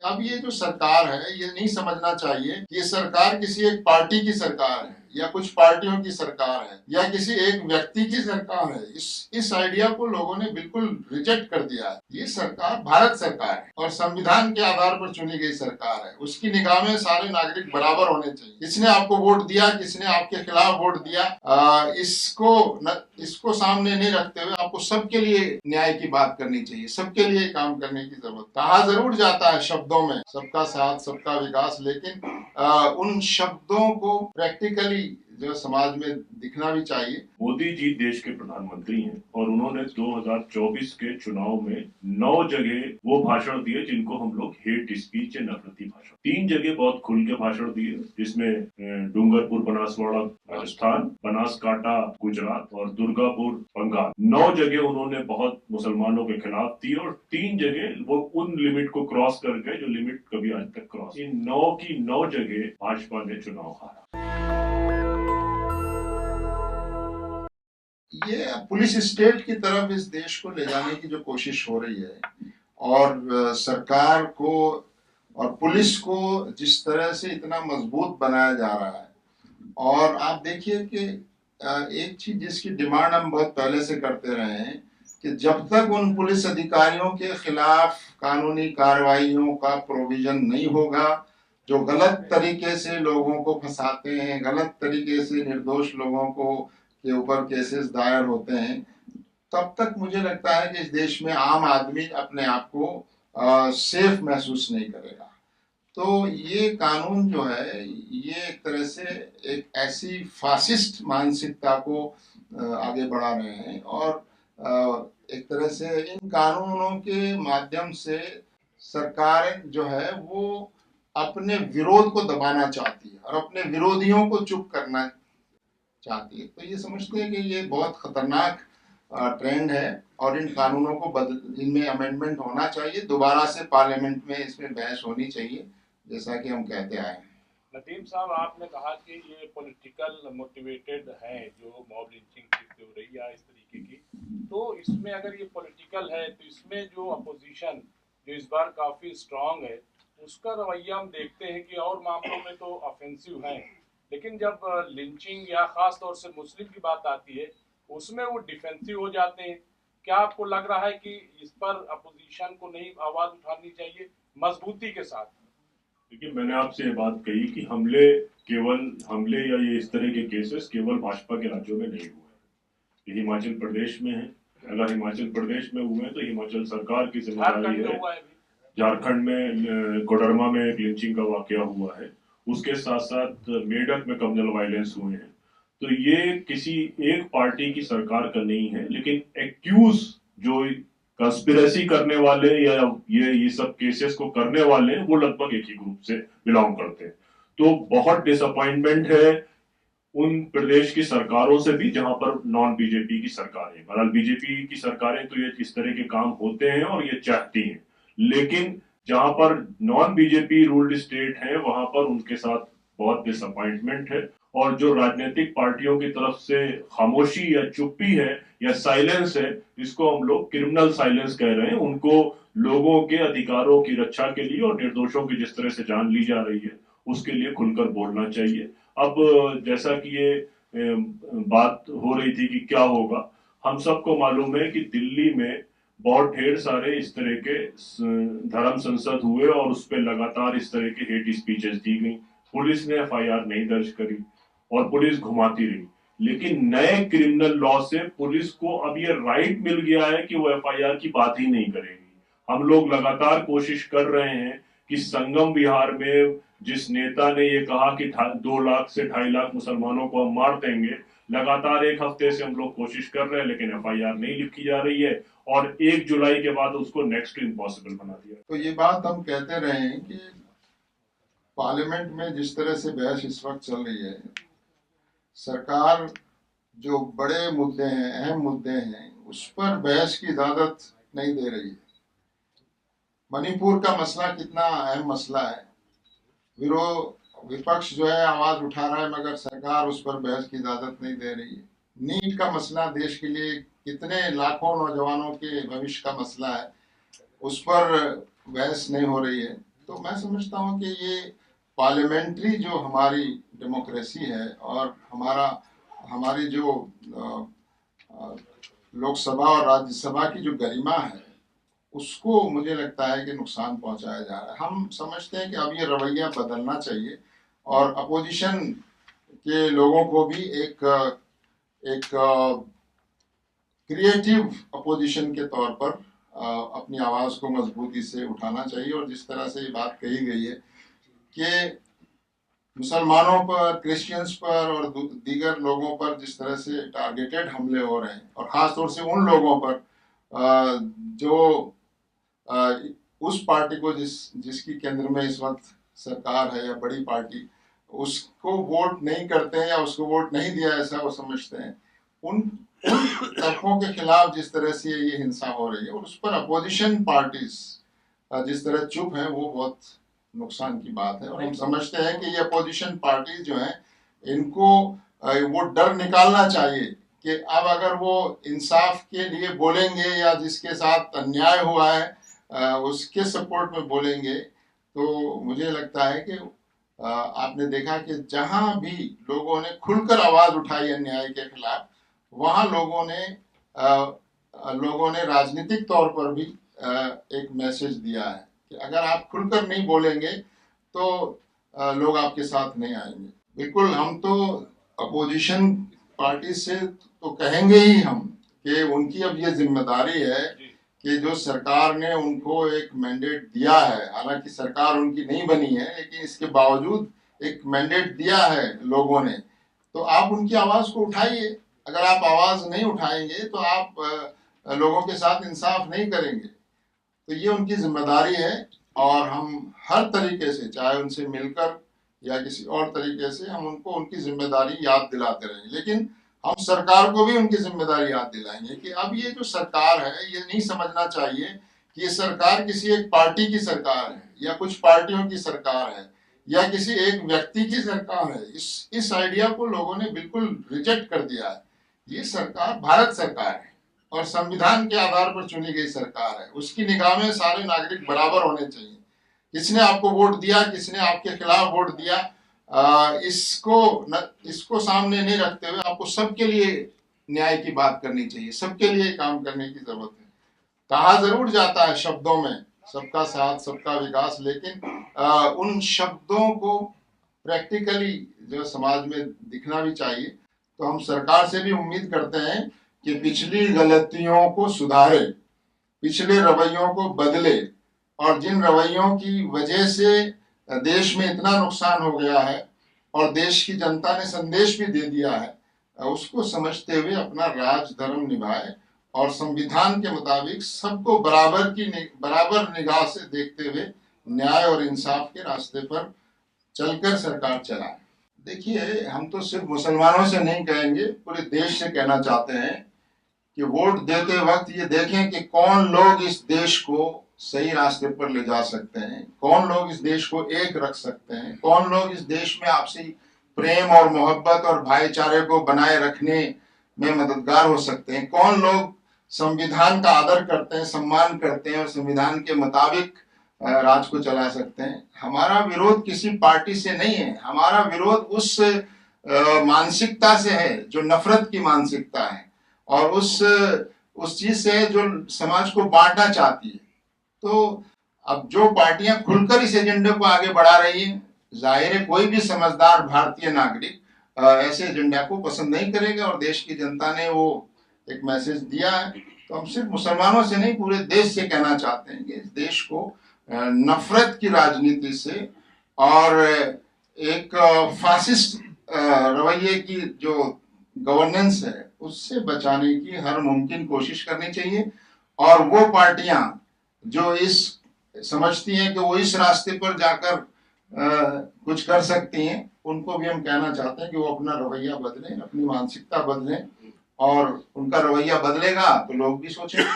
अब ये जो सरकार है, ये नहीं समझना चाहिए कि ये सरकार किसी एक पार्टी की सरकार है या कुछ पार्टियों की सरकार है या किसी एक व्यक्ति की सरकार है। इस आइडिया को लोगों ने बिल्कुल रिजेक्ट कर दिया है। ये सरकार भारत सरकार है और संविधान के आधार पर चुनी गई सरकार है। उसकी निगाह में सारे नागरिक बराबर होने चाहिए। किसने आपको वोट दिया, किसने आपके खिलाफ वोट दिया, इसको सामने नहीं रखते हुए आपको सबके लिए न्याय की बात करनी चाहिए, सबके लिए काम करने की जरूरत। कहा जरूर जाता है शब्दों में सबका साथ सबका विकास, लेकिन उन शब्दों को प्रैक्टिकली जो समाज में दिखना भी चाहिए। मोदी जी देश के प्रधानमंत्री हैं और उन्होंने 2024 के चुनाव में 9 जगह वो भाषण दिए जिनको हम लोग हेट स्पीच या नफरती भाषण, 3 जगह बहुत खुल के भाषण दिए, जिसमें डूंगरपुर बनासवाड़ा राजस्थान, बनासकांठा गुजरात और दुर्गापुर बंगाल, 9 जगह उन्होंने बहुत मुसलमानों के खिलाफ दी और 3 जगह वो उन लिमिट को क्रॉस कर गए जो लिमिट कभी आज तक क्रॉस। इन 9 की 9 जगह भाजपा ने चुनाव हारा। ये पुलिस स्टेट की तरफ इस देश को ले जाने की जो कोशिश हो रही है और सरकार को और पुलिस को जिस तरह से इतना मजबूत बनाया जा रहा है, और आप देखिए कि एक चीज जिसकी डिमांड हम बहुत पहले से करते रहे हैं कि जब तक उन पुलिस अधिकारियों के खिलाफ कानूनी कार्रवाइयों का प्रोविजन नहीं होगा जो गलत तरीके से लोगों को फंसाते हैं, गलत तरीके से निर्दोष लोगों को के ऊपर केसेस दायर होते हैं, तब तक मुझे लगता है कि इस देश में आम आदमी अपने आप को सेफ महसूस नहीं करेगा। तो ये कानून जो है ये एक तरह से एक ऐसी फासिस्ट मानसिकता को आगे बढ़ा रहे हैं और एक तरह से इन कानूनों के माध्यम से सरकार जो है वो अपने विरोध को दबाना चाहती है और अपने विरोधियों को चुप करना चाहती है। तो ये समझते हैं कि ये बहुत खतरनाक ट्रेंड है और इन कानूनों को इनमें अमेंडमेंट होना चाहिए, दोबारा से पार्लियामेंट में इसमें बहस होनी चाहिए, जैसा कि हम कहते आए हैं। नदीम साहब, आपने कहा कि ये पॉलिटिकल मोटिवेटेड है जो मॉब लिंचिंग की हो रही है इस तरीके की, तो इसमें अगर ये पॉलिटिकल है तो इसमें जो अपोजिशन जो इस बार काफ़ी स्ट्रांग है उसका रवैया हम देखते हैं कि और मामलों में तो ऑफेंसिव है, लेकिन जब लिंचिंग या ख़ास तौर से मुस्लिम की बात आती है उसमें वो डिफेंसिव हो जाते हैं। क्या आपको लग रहा है कि इस पर अपोजिशन को नई आवाज़ उठानी चाहिए मजबूती के साथ? देखिए, मैंने आपसे ये बात कही कि हमले या ये इस तरह के केसेस केवल भाजपा के राज्यों में नहीं हुए। ये हिमाचल प्रदेश में है। अगर हिमाचल प्रदेश में हुए तो हिमाचल सरकार की जिम्मेदारी है। झारखंड में कोडरमा में एक लिंचिंग का वाकया हुआ है, उसके साथ साथ मेडक में कम्युनल वायलेंस हुए हैं। तो ये किसी एक पार्टी की सरकार का नहीं है, लेकिन एक्यूज जो कंस्पिरेसी करने वाले या ये सब केसेस को करने वाले हैं वो लगभग एक ही ग्रुप से बिलोंग करते हैं। तो बहुत डिसअपॉइंटमेंट है उन प्रदेश की सरकारों से भी जहां पर नॉन बीजेपी की सरकारें, बहरहाल बीजेपी की सरकारें तो ये इस तरह के काम होते हैं और ये चाहती हैं, लेकिन जहां पर नॉन बीजेपी रूल्ड स्टेट है वहां पर उनके साथ बहुत डिसअपॉइंटमेंट है। और जो राजनीतिक पार्टियों की तरफ से खामोशी या चुप्पी है या साइलेंस है, इसको हम लोग क्रिमिनल साइलेंस कह रहे हैं, उनको लोगों के अधिकारों की रक्षा के लिए और निर्दोषों की जिस तरह से जान ली जा रही है उसके लिए खुलकर बोलना चाहिए। अब जैसा कि ये बात हो रही थी कि क्या होगा, हम सबको मालूम है कि दिल्ली में बहुत ढेर सारे इस तरह के धर्म संसद हुए और उस पर लगातार इस तरह के हेट स्पीचेस दी गई। पुलिस ने एफआईआर नहीं दर्ज करी और पुलिस घुमाती रही, लेकिन नए क्रिमिनल लॉ से पुलिस को अब ये राइट मिल गया है कि वो एफआईआर की बात ही नहीं करेगी। हम लोग लगातार कोशिश कर रहे हैं कि संगम विहार में जिस नेता ने ये कहा कि 2 लाख से 2.5 लाख मुसलमानों को हम मार देंगे, लगातार 1 हफ्ते से हम लोग कोशिश कर रहे हैं लेकिन एफआईआर नहीं लिखी जा रही है और 1 जुलाई के बाद उसको नेक्स्ट इम्पॉसिबल बना दिया। तो ये बात हम कहते रहे हैं कि पार्लियामेंट में जिस तरह से बहस इस वक्त चल रही है, सरकार जो बड़े मुद्दे हैं, अहम मुद्दे हैं, उस पर बहस की इजाजत नहीं दे रही है। मणिपुर का मसला कितना अहम मसला है, विपक्ष जो है आवाज उठा रहा है मगर सरकार उस पर बहस की इजाजत नहीं दे रही है। नीट का मसला देश के लिए कितने लाखों नौजवानों के भविष्य का मसला है, उस पर बहस नहीं हो रही है। तो मैं समझता हूँ कि ये पार्लियामेंट्री जो हमारी डेमोक्रेसी है और हमारी जो लोकसभा और राज्यसभा की जो गरिमा है, उसको मुझे लगता है कि नुकसान पहुंचाया जा रहा है। हम समझते हैं कि अब ये रवैया बदलना चाहिए और अपोजिशन के लोगों को भी एक क्रिएटिव अपोजिशन के तौर पर अपनी आवाज़ को मजबूती से उठाना चाहिए। और जिस तरह से ये बात कही गई है कि मुसलमानों पर, क्रिश्चियंस पर और दीगर लोगों पर जिस तरह से टारगेटेड हमले हो रहे हैं और ख़ास तौर से उन लोगों पर जो उस पार्टी को जिसकी केंद्र में इस वक्त सरकार है या बड़ी पार्टी, उसको वोट नहीं करते हैं या उसको वोट नहीं दिया ऐसा वो समझते हैं, उन तबकों के खिलाफ जिस तरह से ये हिंसा हो रही है और उस पर अपोजिशन पार्टीज जिस तरह चुप है, वो बहुत नुकसान की बात है। और हम समझते हैं कि ये अपोजिशन पार्टीज जो हैं, इनको वो डर निकालना चाहिए कि अब अगर वो इंसाफ के लिए बोलेंगे या जिसके साथ अन्याय हुआ है उसके सपोर्ट में बोलेंगे, तो मुझे लगता है कि आपने देखा कि जहां भी लोगों ने खुलकर आवाज उठाई अन्याय के खिलाफ, वहां लोगों ने राजनीतिक तौर पर भी एक मैसेज दिया है कि अगर आप खुलकर नहीं बोलेंगे तो लोग आपके साथ नहीं आएंगे। बिल्कुल, हम तो अपोजिशन पार्टी से तो कहेंगे ही हम कि उनकी अब ये जिम्मेदारी है कि जो सरकार ने उनको एक मैंडेट दिया है, हालांकि सरकार उनकी नहीं बनी है, लेकिन इसके बावजूद एक मैंडेट दिया है लोगों ने, तो आप उनकी आवाज को उठाइए। अगर आप आवाज नहीं उठाएंगे तो आप लोगों के साथ इंसाफ नहीं करेंगे। तो ये उनकी जिम्मेदारी है और हम हर तरीके से, चाहे उनसे मिलकर या किसी और तरीके से, हम उनको उनकी जिम्मेदारी याद दिलाते रहेंगे। लेकिन हम सरकार को भी उनकी जिम्मेदारी याद दिलाएंगे कि अब ये जो सरकार है, ये नहीं समझना चाहिए कि ये सरकार किसी एक पार्टी की सरकार है या कुछ पार्टियों की सरकार है या किसी एक व्यक्ति की सरकार है। इस आइडिया को लोगों ने बिल्कुल रिजेक्ट कर दिया है। ये सरकार भारत सरकार है और संविधान के आधार पर चुनी गई सरकार है। उसकी निगाह में सारे नागरिक बराबर होने चाहिए। किसने आपको वोट दिया, किसने आपके खिलाफ वोट दिया, इसको सामने नहीं रखते हुए आपको सबके लिए न्याय की बात करनी चाहिए, सबके लिए काम करने की जरूरत है। कहा जरूर जाता है शब्दों में सबका साथ सबका विकास, लेकिन उन शब्दों को प्रैक्टिकली जो समाज में दिखना भी चाहिए। तो हम सरकार से भी उम्मीद करते हैं कि पिछली गलतियों को सुधारे, पिछले रवैयों को बदले और जिन रवैयों की वजह से देश में इतना नुकसान हो गया है और देश की जनता ने संदेश भी दे दिया है, उसको समझते हुए अपना राज धर्म निभाए और संविधान के मुताबिक सबको बराबर निगाह से देखते हुए न्याय और इंसाफ के रास्ते पर चलकर सरकार चलाए। देखिए, हम तो सिर्फ मुसलमानों से नहीं कहेंगे, पूरे देश से कहना चाहते हैं कि वोट देते वक्त ये देखें कि कौन लोग इस देश को सही रास्ते पर ले जा सकते हैं, कौन लोग इस देश को एक रख सकते हैं, कौन लोग इस देश में आपसी प्रेम और मोहब्बत और भाईचारे को बनाए रखने में मददगार हो सकते हैं, कौन लोग संविधान का आदर करते हैं, सम्मान करते हैं और संविधान के मुताबिक राज को चला सकते हैं। हमारा विरोध किसी पार्टी से नहीं है, हमारा विरोध उस मानसिकता से है जो नफरत की मानसिकता है और उस चीज से है जो समाज को बांटना चाहती है। तो अब जो पार्टियां खुलकर इस एजेंडे को आगे बढ़ा रही हैं, जाहिर है कोई भी समझदार भारतीय नागरिक ऐसे एजेंडा को पसंद नहीं करेगा और देश की जनता ने वो एक मैसेज दिया है। तो हम सिर्फ मुसलमानों से नहीं, पूरे देश से कहना चाहते हैं कि इस देश को नफरत की राजनीति से और एक फासिस्ट रवैये की जो गवर्नेंस है उससे बचाने की हर मुमकिन कोशिश करनी चाहिए। और वो पार्टियां जो समझती हैं कि वो इस रास्ते पर जाकर कुछ कर सकती हैं, उनको भी हम कहना चाहते हैं कि वो अपना रवैया बदलें, अपनी मानसिकता बदलें और उनका रवैया बदलेगा तो लोग भी सोचेंगे।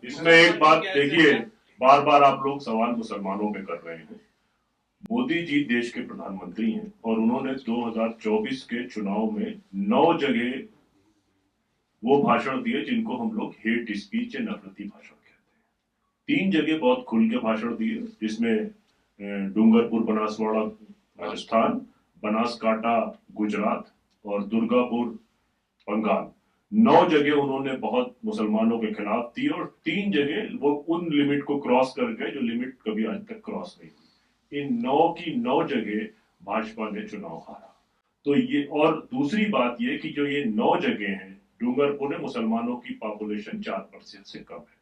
इसमें एक बात देखिए, बार बार आप लोग सवाल मुसलमानों पे कर रहे हैं। मोदी जी देश के प्रधानमंत्री हैं और उन्होंने 2024 के चुनाव में 9 जगह वो भाषण दिए जिनको हम लोग हेट स्पीच या नफरती भाषण कहते हैं। 3 जगह बहुत खुल के भाषण दिए, जिसमें डूंगरपुर बनासवाड़ा राजस्थान, बनासकांठा गुजरात और दुर्गापुर बंगाल। 9 जगह उन्होंने बहुत मुसलमानों के खिलाफ दी और 3 जगह वो उन लिमिट को क्रॉस कर गए जो लिमिट कभी आज तक क्रॉस नहीं हुई। इन 9 की 9 जगह भाजपा ने चुनाव हारा। तो ये, और दूसरी बात ये कि जो ये 9 जगह हैं, डूंगरपुर में मुसलमानों की पॉपुलेशन 4% से कम है,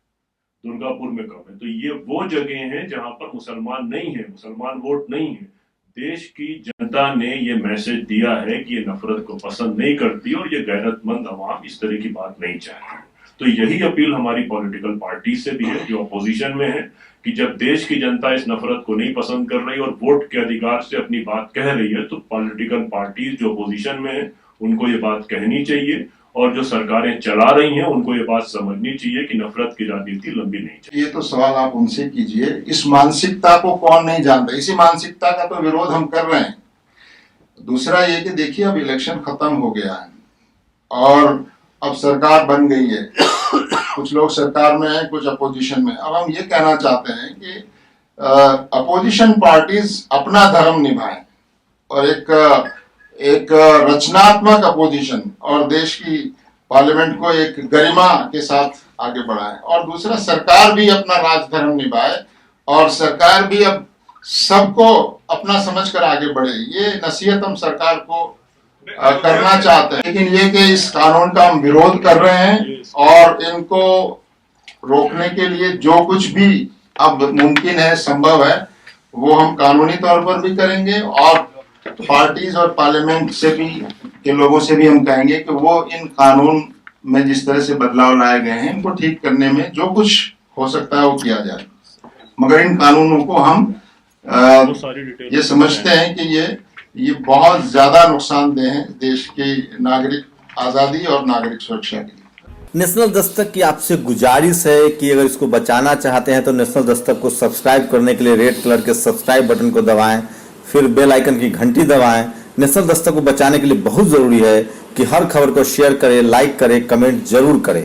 दुर्गापुर में कम है। तो ये वो जगह हैं जहां पर मुसलमान नहीं है, मुसलमान वोट नहीं है। देश की जनता ने ये मैसेज दिया है कि ये नफरत को पसंद नहीं करती और ये गैरतमंद अवाम इस तरह की बात नहीं चाहती। तो यही अपील हमारी पॉलिटिकल पार्टी से भी है जो अपोजिशन में है, कि जब देश की जनता इस नफरत को नहीं पसंद कर रही और वोट के अधिकार से अपनी बात कह रही है, तो पॉलिटिकल पार्टी जो अपोजिशन में है उनको ये बात कहनी चाहिए और जो सरकारें चला रही हैं उनको ये बात समझनी चाहिए कि नफरत की राजनीति लंबी नहीं चाहिए। ये तो सवाल आप उनसे कीजिए, इस मानसिकता को कौन नहीं जानता, इसी मानसिकता का तो विरोध हम कर रहे हैं। दूसरा ये कि देखिए अब इलेक्शन खत्म हो गया है और अब सरकार बन गई है, कुछ लोग सरकार में हैं, कुछ अपोजिशन में। अब हम ये कहना चाहते हैं कि अपोजिशन पार्टीज अपना धर्म निभाएं और एक रचनात्मक अपोजिशन और देश की पार्लियामेंट को एक गरिमा के साथ आगे बढ़ाएं। और दूसरा, सरकार भी अपना राजधर्म निभाए और सरकार भी अब सबको अपना समझकर आगे बढ़े। ये नसीहत हम सरकार को करना चाहते हैं। लेकिन ये कि इस कानून का हम विरोध कर रहे हैं और इनको रोकने के लिए जो कुछ भी अब मुमकिन है, संभव है, वो हम कानूनी तौर पर भी करेंगे और पार्टीज और पार्लियामेंट से भी के लोगों से भी हम कहेंगे कि वो इन कानून में जिस तरह से बदलाव लाए गए हैं इनको ठीक करने में जो कुछ हो सकता है वो किया जाए। मगर इन कानूनों को हम ये समझते हैं कि ये बहुत ज्यादा नुकसानदेह है देश की नागरिक आजादी और नागरिक सुरक्षा के लिए। नेशनल दस्तक की आपसे गुजारिश है कि अगर इसको बचाना चाहते हैं तो नेशनल दस्तक को सब्सक्राइब करने के लिए रेड कलर के सब्सक्राइब बटन को दबाएं, फिर बेल आइकन की घंटी दबाएं। नेशनल दस्तक को बचाने के लिए बहुत जरूरी है कि हर खबर को शेयर करें, लाइक करें, कमेंट जरूर करें।